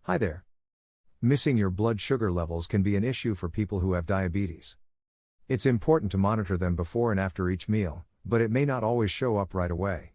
Hi there. Missing your blood sugar levels can be an issue for people who have diabetes. It's important to monitor them before and after each meal, but it may not always show up right away.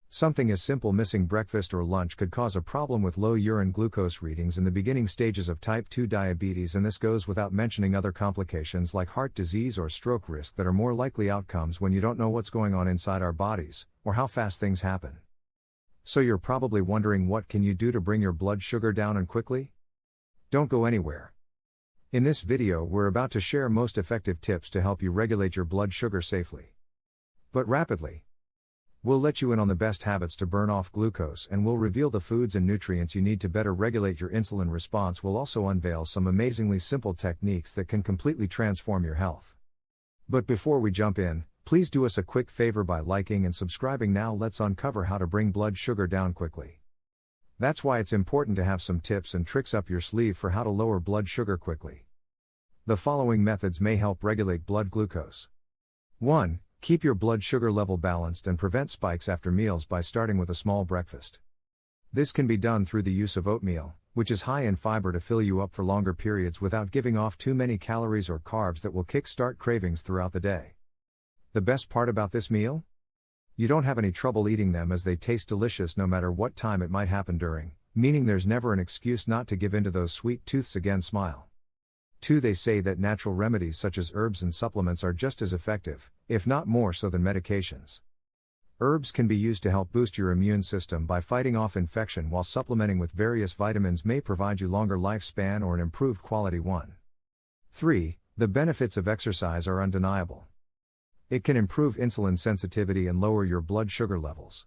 Something as simple as missing breakfast or lunch could cause a problem with low urine glucose readings in the beginning stages of type 2 diabetes, and this goes without mentioning other complications like heart disease or stroke risk that are more likely outcomes when you don't know what's going on inside our bodies, or how fast things happen. So you're probably wondering, what can you do to bring your blood sugar down and quickly? Don't go anywhere. In this video we're about to share most effective tips to help you regulate your blood sugar safely, but rapidly. We'll let you in on the best habits to burn off glucose, and we'll reveal the foods and nutrients you need to better regulate your insulin response. We'll also unveil some amazingly simple techniques that can completely transform your health. But before we jump in, please do us a quick favor by liking and subscribing now. Let's uncover how to bring blood sugar down quickly. That's why it's important to have some tips and tricks up your sleeve for how to lower blood sugar quickly. The following methods may help regulate blood glucose. 1. Keep your blood sugar level balanced and prevent spikes after meals by starting with a small breakfast. This can be done through the use of oatmeal, which is high in fiber to fill you up for longer periods without giving off too many calories or carbs that will kick-start cravings throughout the day. The best part about this meal? You don't have any trouble eating them, as they taste delicious no matter what time it might happen during, meaning there's never an excuse not to give in to those sweet tooths again. Smile. 2. They say that natural remedies such as herbs and supplements are just as effective, if not more so, than medications. Herbs can be used to help boost your immune system by fighting off infection, while supplementing with various vitamins may provide you longer lifespan or an improved quality one. 3. The benefits of exercise are undeniable. It can improve insulin sensitivity and lower your blood sugar levels.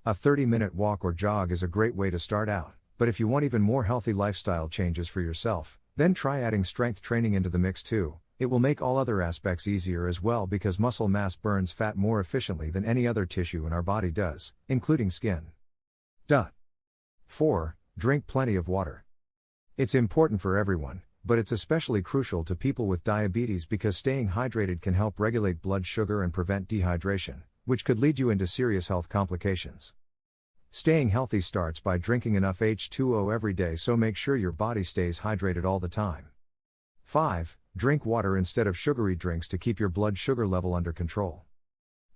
A 30-minute walk or jog is a great way to start out, but if you want even more healthy lifestyle changes for yourself, then try adding strength training into the mix too. It will make all other aspects easier as well, because muscle mass burns fat more efficiently than any other tissue in our body does, including skin. 4. Drink plenty of water. It's important for everyone, but it's especially crucial to people with diabetes, because staying hydrated can help regulate blood sugar and prevent dehydration, which could lead you into serious health complications. Staying healthy starts by drinking enough H2O every day, so make sure your body stays hydrated all the time. 5. Drink water instead of sugary drinks to keep your blood sugar level under control.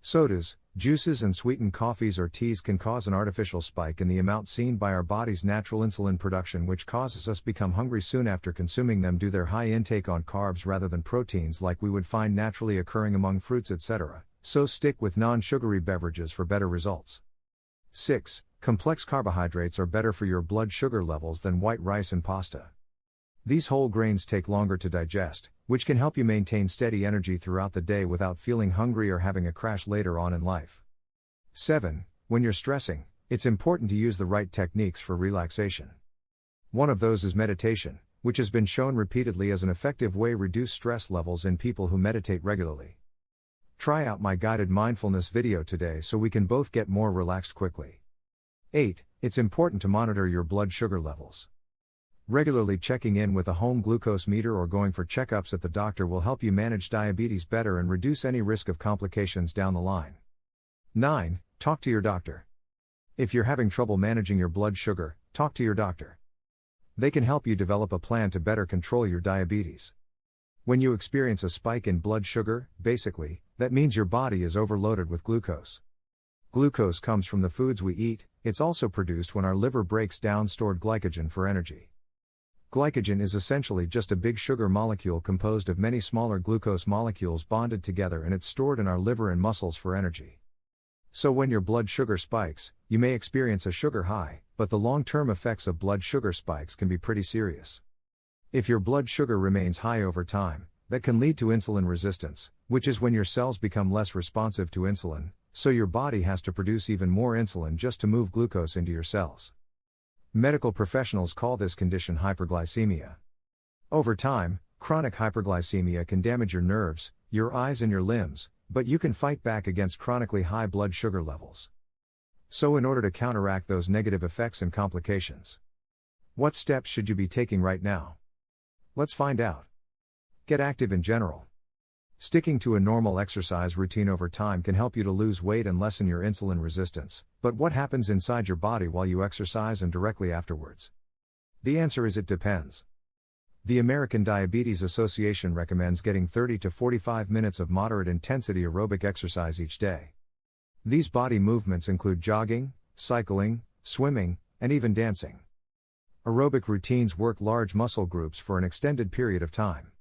Sodas, juices and sweetened coffees or teas can cause an artificial spike in the amount seen by our body's natural insulin production, which causes us become hungry soon after consuming them due to their high intake on carbs rather than proteins like we would find naturally occurring among fruits, etc. So stick with non-sugary beverages for better results. 6. Complex carbohydrates are better for your blood sugar levels than white rice and pasta. These whole grains take longer to digest, which can help you maintain steady energy throughout the day without feeling hungry or having a crash later on in life. 7. When you're stressing, it's important to use the right techniques for relaxation. One of those is meditation, which has been shown repeatedly as an effective way to reduce stress levels in people who meditate regularly. Try out my guided mindfulness video today so we can both get more relaxed quickly. 8. It's important to monitor your blood sugar levels. Regularly checking in with a home glucose meter or going for checkups at the doctor will help you manage diabetes better and reduce any risk of complications down the line. 9. Talk to your doctor. If you're having trouble managing your blood sugar, talk to your doctor. They can help you develop a plan to better control your diabetes. When you experience a spike in blood sugar, basically, that means your body is overloaded with glucose. Glucose comes from the foods we eat. It's also produced when our liver breaks down stored glycogen for energy. Glycogen is essentially just a big sugar molecule composed of many smaller glucose molecules bonded together, and it's stored in our liver and muscles for energy. So when your blood sugar spikes, you may experience a sugar high, but the long-term effects of blood sugar spikes can be pretty serious. If your blood sugar remains high over time, that can lead to insulin resistance, which is when your cells become less responsive to insulin, so your body has to produce even more insulin just to move glucose into your cells. Medical professionals call this condition hyperglycemia. Over time, chronic hyperglycemia can damage your nerves, your eyes and your limbs, but you can fight back against chronically high blood sugar levels. So in order to counteract those negative effects and complications, what steps should you be taking right now? Let's find out. Get active in general. Sticking to a normal exercise routine over time can help you to lose weight and lessen your insulin resistance, but what happens inside your body while you exercise and directly afterwards? The answer is it depends. The American Diabetes Association recommends getting 30 to 45 minutes of moderate intensity aerobic exercise each day. These body movements include jogging, cycling, swimming, and even dancing. Aerobic routines work large muscle groups for an extended period of time.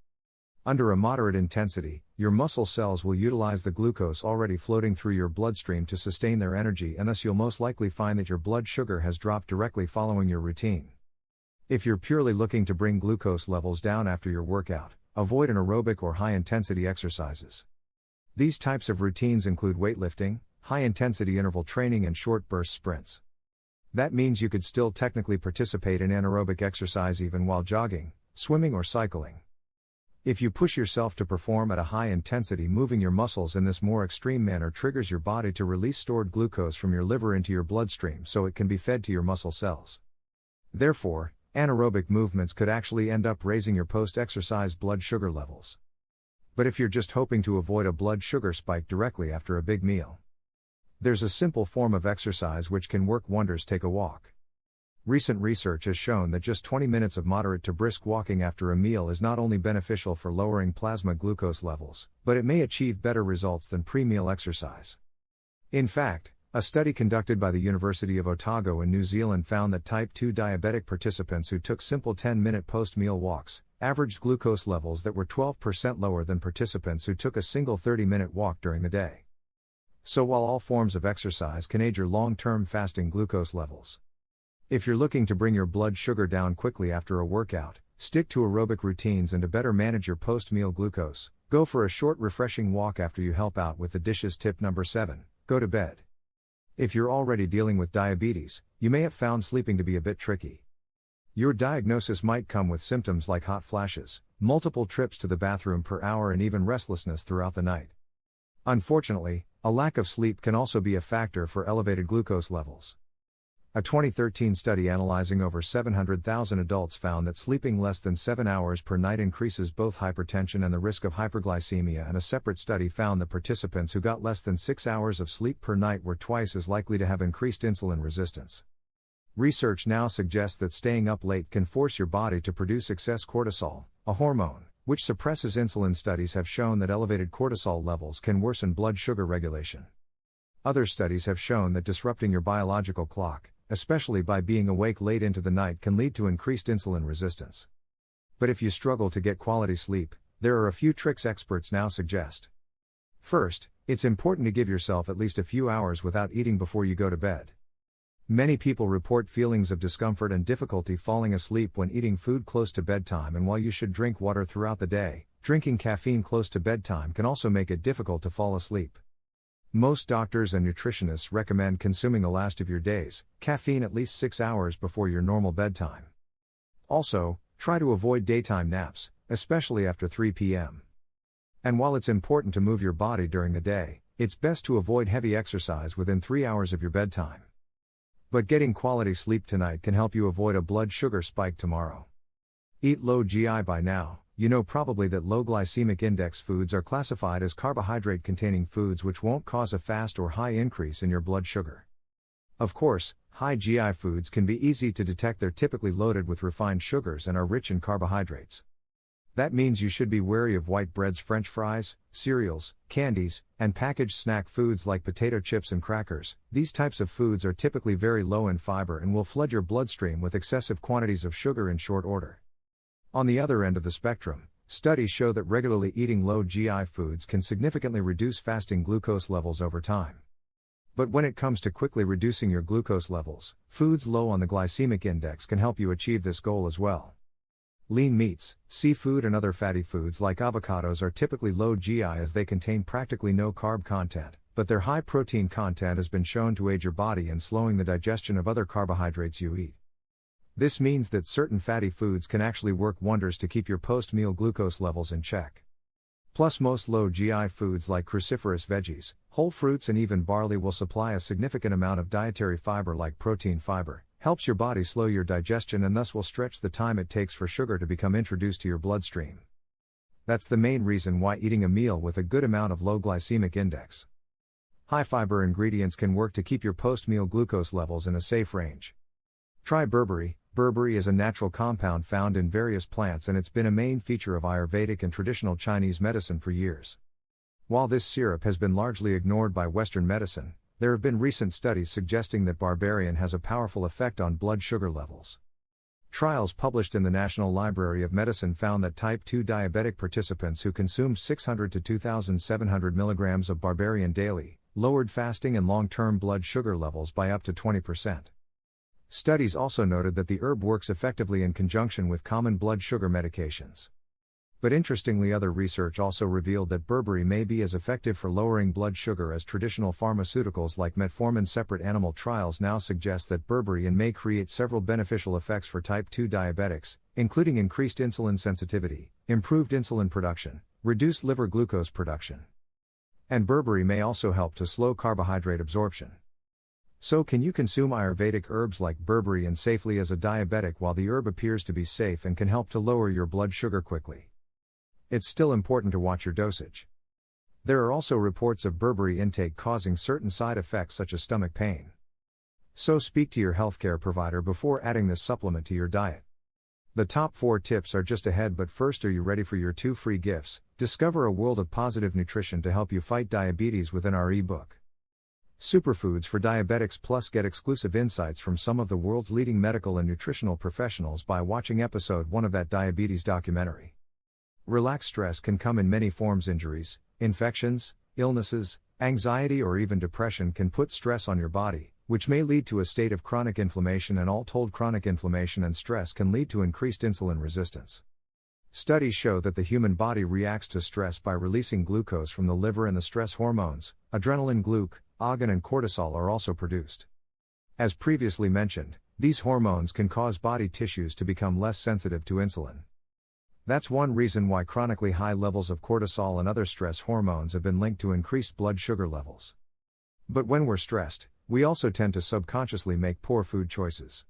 Under a moderate intensity, your muscle cells will utilize the glucose already floating through your bloodstream to sustain their energy, and thus you'll most likely find that your blood sugar has dropped directly following your routine. If you're purely looking to bring glucose levels down after your workout, avoid anaerobic or high-intensity exercises. These types of routines include weightlifting, high-intensity interval training, and short burst sprints. That means you could still technically participate in anaerobic exercise even while jogging, swimming, or cycling. If you push yourself to perform at a high intensity, moving your muscles in this more extreme manner triggers your body to release stored glucose from your liver into your bloodstream so it can be fed to your muscle cells. Therefore, anaerobic movements could actually end up raising your post-exercise blood sugar levels. But if you're just hoping to avoid a blood sugar spike directly after a big meal, there's a simple form of exercise which can work wonders: take a walk. Recent research has shown that just 20 minutes of moderate to brisk walking after a meal is not only beneficial for lowering plasma glucose levels, but it may achieve better results than pre-meal exercise. In fact, a study conducted by the University of Otago in New Zealand found that type 2 diabetic participants who took simple 10-minute post-meal walks averaged glucose levels that were 12% lower than participants who took a single 30-minute walk during the day. So while all forms of exercise can aid your long-term fasting glucose levels, if you're looking to bring your blood sugar down quickly after a workout, stick to aerobic routines, and to better manage your post-meal glucose, go for a short refreshing walk after you help out with the dishes. Tip number 7, go to bed. If you're already dealing with diabetes, you may have found sleeping to be a bit tricky. Your diagnosis might come with symptoms like hot flashes, multiple trips to the bathroom per hour, and even restlessness throughout the night. Unfortunately, a lack of sleep can also be a factor for elevated glucose levels. A 2013 study analyzing over 700,000 adults found that sleeping less than 7 hours per night increases both hypertension and the risk of hyperglycemia, and a separate study found that participants who got less than 6 hours of sleep per night were twice as likely to have increased insulin resistance. Research now suggests that staying up late can force your body to produce excess cortisol, a hormone which suppresses insulin. Studies have shown that elevated cortisol levels can worsen blood sugar regulation. Other studies have shown that disrupting your biological clock, especially by being awake late into the night, can lead to increased insulin resistance. But if you struggle to get quality sleep, there are a few tricks experts now suggest. First, it's important to give yourself at least a few hours without eating before you go to bed. Many people report feelings of discomfort and difficulty falling asleep when eating food close to bedtime, and while you should drink water throughout the day, drinking caffeine close to bedtime can also make it difficult to fall asleep. Most doctors and nutritionists recommend consuming the last of your day's caffeine at least 6 hours before your normal bedtime. Also, try to avoid daytime naps, especially after 3 p.m. And while it's important to move your body during the day, it's best to avoid heavy exercise within 3 hours of your bedtime. But getting quality sleep tonight can help you avoid a blood sugar spike tomorrow. Eat low GI. By now, you know probably that low glycemic index foods are classified as carbohydrate-containing foods which won't cause a fast or high increase in your blood sugar. Of course, high GI foods can be easy to detect. They're typically loaded with refined sugars and are rich in carbohydrates. That means you should be wary of white breads, French fries, cereals, candies, and packaged snack foods like potato chips and crackers. These types of foods are typically very low in fiber and will flood your bloodstream with excessive quantities of sugar in short order. On the other end of the spectrum, studies show that regularly eating low GI foods can significantly reduce fasting glucose levels over time. But when it comes to quickly reducing your glucose levels, foods low on the glycemic index can help you achieve this goal as well. Lean meats, seafood, and other fatty foods like avocados are typically low GI as they contain practically no carb content, but their high protein content has been shown to aid your body in slowing the digestion of other carbohydrates you eat. This means that certain fatty foods can actually work wonders to keep your post-meal glucose levels in check. Plus, most low GI foods like cruciferous veggies, whole fruits, and even barley will supply a significant amount of dietary fiber like protein. Fiber helps your body slow your digestion and thus will stretch the time it takes for sugar to become introduced to your bloodstream. That's the main reason why eating a meal with a good amount of low glycemic index, high fiber ingredients can work to keep your post-meal glucose levels in a safe range. Try berberry, berberry is a natural compound found in various plants and it's been a main feature of Ayurvedic and traditional Chinese medicine for years. While this syrup has been largely ignored by Western medicine, there have been recent studies suggesting that berberry has a powerful effect on blood sugar levels. Trials published in the National Library of Medicine found that type 2 diabetic participants who consumed 600 to 2,700 mg of berberry daily lowered fasting and long-term blood sugar levels by up to 20%. Studies also noted that the herb works effectively in conjunction with common blood sugar medications. But interestingly, other research also revealed that berberry may be as effective for lowering blood sugar as traditional pharmaceuticals like metformin. Separate animal trials now suggest that berberry may create several beneficial effects for type 2 diabetics, including increased insulin sensitivity, improved insulin production, reduced liver glucose production. And berberry may also help to slow carbohydrate absorption. So can you consume Ayurvedic herbs like berberry safely as a diabetic while the herb appears to be safe and can help to lower your blood sugar quickly? It's still important to watch your dosage. There are also reports of berberry intake causing certain side effects such as stomach pain. So speak to your healthcare provider before adding this supplement to your diet. The top 4 tips are just ahead, but first, are you ready for your 2 free gifts? Discover a world of positive nutrition to help you fight diabetes within our ebook. Superfoods for Diabetics, plus get exclusive insights from some of the world's leading medical and nutritional professionals by watching episode 1 of that diabetes documentary. Relax. Stress can come in many forms. Injuries, infections, illnesses, anxiety, or even depression can put stress on your body, which may lead to a state of chronic inflammation, and all told, chronic inflammation and stress can lead to increased insulin resistance. Studies show that the human body reacts to stress by releasing glucose from the liver, and the stress hormones, adrenaline, glucagon, and cortisol are also produced. As previously mentioned, these hormones can cause body tissues to become less sensitive to insulin. That's one reason why chronically high levels of cortisol and other stress hormones have been linked to increased blood sugar levels. But when we're stressed, we also tend to subconsciously make poor food choices.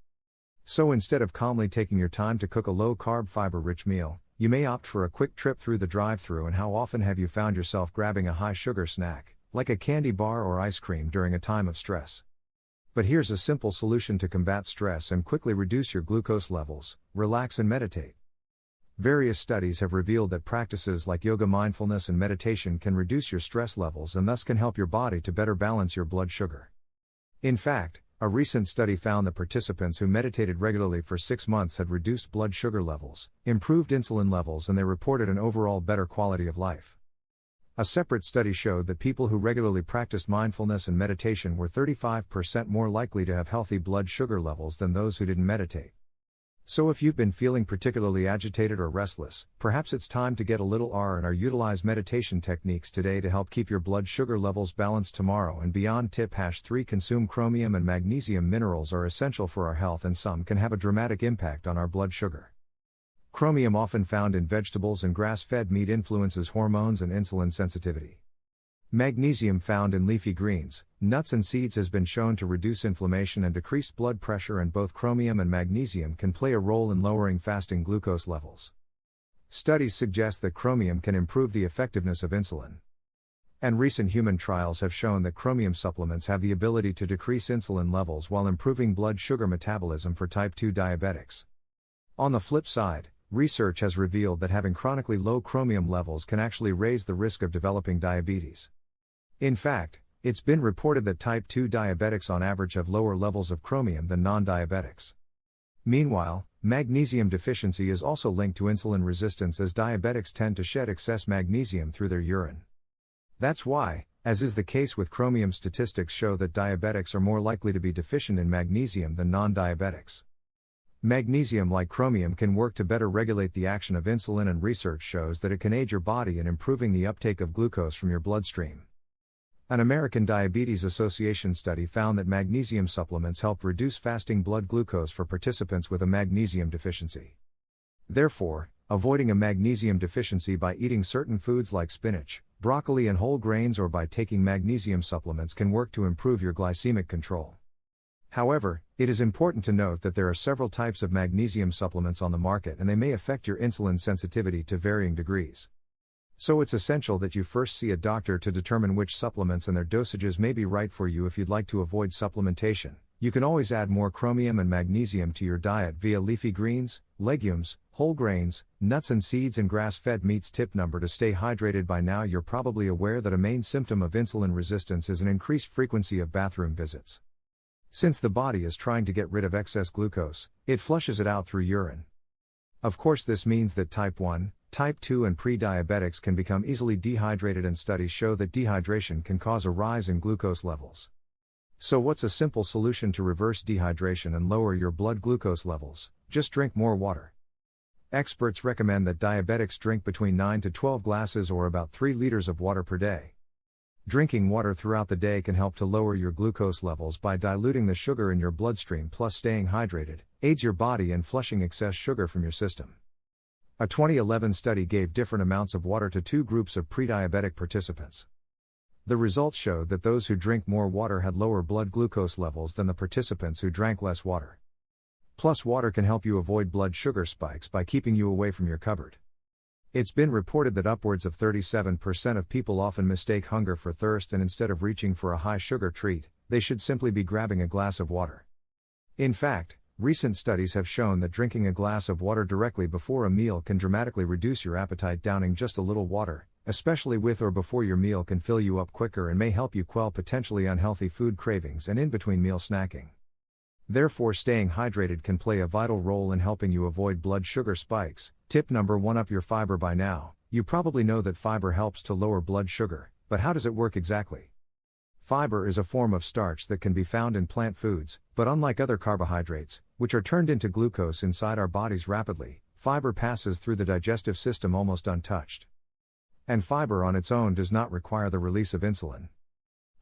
So instead of calmly taking your time to cook a low-carb, fiber-rich meal, you may opt for a quick trip through the drive-thru. And how often have you found yourself grabbing a high-sugar snack, like a candy bar or ice cream, during a time of stress? But here's a simple solution to combat stress and quickly reduce your glucose levels: relax and meditate. Various studies have revealed that practices like yoga, mindfulness, and meditation can reduce your stress levels and thus can help your body to better balance your blood sugar. In fact, a recent study found that participants who meditated regularly for 6 months had reduced blood sugar levels, improved insulin levels, and they reported an overall better quality of life. A separate study showed that people who regularly practiced mindfulness and meditation were 35% more likely to have healthy blood sugar levels than those who didn't meditate. So if you've been feeling particularly agitated or restless, perhaps it's time to get a little R&R. Utilize meditation techniques today to help keep your blood sugar levels balanced tomorrow and beyond. Tip #3 Consume chromium and magnesium. Minerals are essential for our health, and some can have a dramatic impact on our blood sugar. Chromium, often found in vegetables and grass-fed meat, influences hormones and insulin sensitivity. Magnesium, found in leafy greens, nuts, and seeds, has been shown to reduce inflammation and decrease blood pressure, and both chromium and magnesium can play a role in lowering fasting glucose levels. Studies suggest that chromium can improve the effectiveness of insulin. And recent human trials have shown that chromium supplements have the ability to decrease insulin levels while improving blood sugar metabolism for type 2 diabetics. On the flip side, research has revealed that having chronically low chromium levels can actually raise the risk of developing diabetes. In fact, it's been reported that type 2 diabetics on average have lower levels of chromium than non-diabetics. Meanwhile, magnesium deficiency is also linked to insulin resistance, as diabetics tend to shed excess magnesium through their urine. That's why, as is the case with chromium, statistics show that diabetics are more likely to be deficient in magnesium than non-diabetics. Magnesium, like chromium, can work to better regulate the action of insulin, and research shows that it can aid your body in improving the uptake of glucose from your bloodstream. An American Diabetes Association study found that magnesium supplements help reduce fasting blood glucose for participants with a magnesium deficiency. Therefore, avoiding a magnesium deficiency by eating certain foods like spinach, broccoli, and whole grains, or by taking magnesium supplements, can work to improve your glycemic control. However, it is important to note that there are several types of magnesium supplements on the market, and they may affect your insulin sensitivity to varying degrees. So it's essential that you first see a doctor to determine which supplements and their dosages may be right for you. If you'd like to avoid supplementation, you can always add more chromium and magnesium to your diet via leafy greens, legumes, whole grains, nuts and seeds and grass-fed meats. Tip number: to stay hydrated. By now you're probably aware that a main symptom of insulin resistance is an increased frequency of bathroom visits. Since the body is trying to get rid of excess glucose, it flushes it out through urine. Of course, this means that type 1, type 2 and pre-diabetics can become easily dehydrated, and studies show that dehydration can cause a rise in glucose levels. So what's a simple solution to reverse dehydration and lower your blood glucose levels? Just drink more water. Experts recommend that diabetics drink between 9 to 12 glasses or about 3 liters of water per day. Drinking water throughout the day can help to lower your glucose levels by diluting the sugar in your bloodstream, plus staying hydrated aids your body in flushing excess sugar from your system. A 2011 study gave different amounts of water to 2 groups of pre-diabetic participants. The results showed that those who drink more water had lower blood glucose levels than the participants who drank less water. Plus, water can help you avoid blood sugar spikes by keeping you away from your cupboard. It's been reported that upwards of 37% of people often mistake hunger for thirst, and instead of reaching for a high sugar treat, they should simply be grabbing a glass of water. In fact, recent studies have shown that drinking a glass of water directly before a meal can dramatically reduce your appetite. Downing just a little water, especially with or before your meal, can fill you up quicker and may help you quell potentially unhealthy food cravings and in between meal snacking. Therefore, staying hydrated can play a vital role in helping you avoid blood sugar spikes. Tip number 1: up your fiber. By now, you probably know that fiber helps to lower blood sugar, but how does it work exactly? Fiber is a form of starch that can be found in plant foods, but unlike other carbohydrates, which are turned into glucose inside our bodies rapidly, fiber passes through the digestive system almost untouched. And fiber on its own does not require the release of insulin.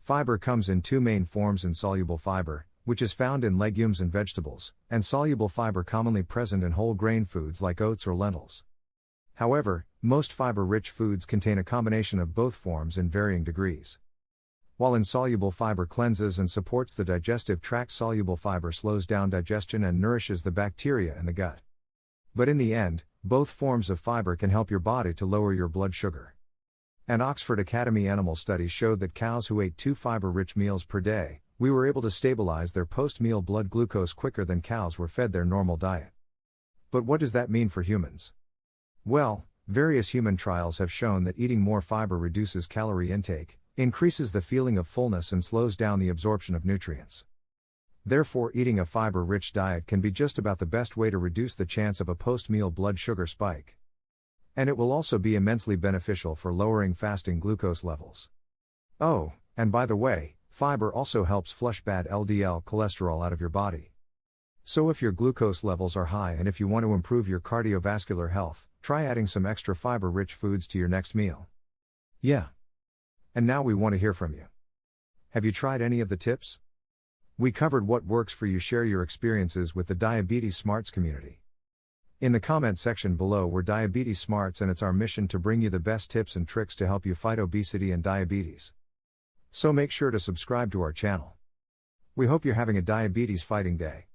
Fiber comes in 2 main forms: insoluble fiber, which is found in legumes and vegetables, and soluble fiber, commonly present in whole grain foods like oats or lentils. However, most fiber-rich foods contain a combination of both forms in varying degrees. While insoluble fiber cleanses and supports the digestive tract, soluble fiber slows down digestion and nourishes the bacteria in the gut. But in the end, both forms of fiber can help your body to lower your blood sugar. An Oxford Academy animal study showed that cows who ate 2 fiber-rich meals per day, we were able to stabilize their post-meal blood glucose quicker than cows were fed their normal diet. But what does that mean for humans? Well, various human trials have shown that eating more fiber reduces calorie intake, increases the feeling of fullness, and slows down the absorption of nutrients. Therefore, eating a fiber-rich diet can be just about the best way to reduce the chance of a post-meal blood sugar spike. And it will also be immensely beneficial for lowering fasting glucose levels. Oh, and by the way, fiber also helps flush bad LDL cholesterol out of your body. So if your glucose levels are high and if you want to improve your cardiovascular health, try adding some extra fiber-rich foods to your next meal. Yeah. And now we want to hear from you. Have you tried any of the tips? We covered what works for you. Share your experiences with the Diabetes Smarts community. In the comment section below, we're Diabetes Smarts, and it's our mission to bring you the best tips and tricks to help you fight obesity and diabetes. So make sure to subscribe to our channel. We hope you're having a diabetes fighting day.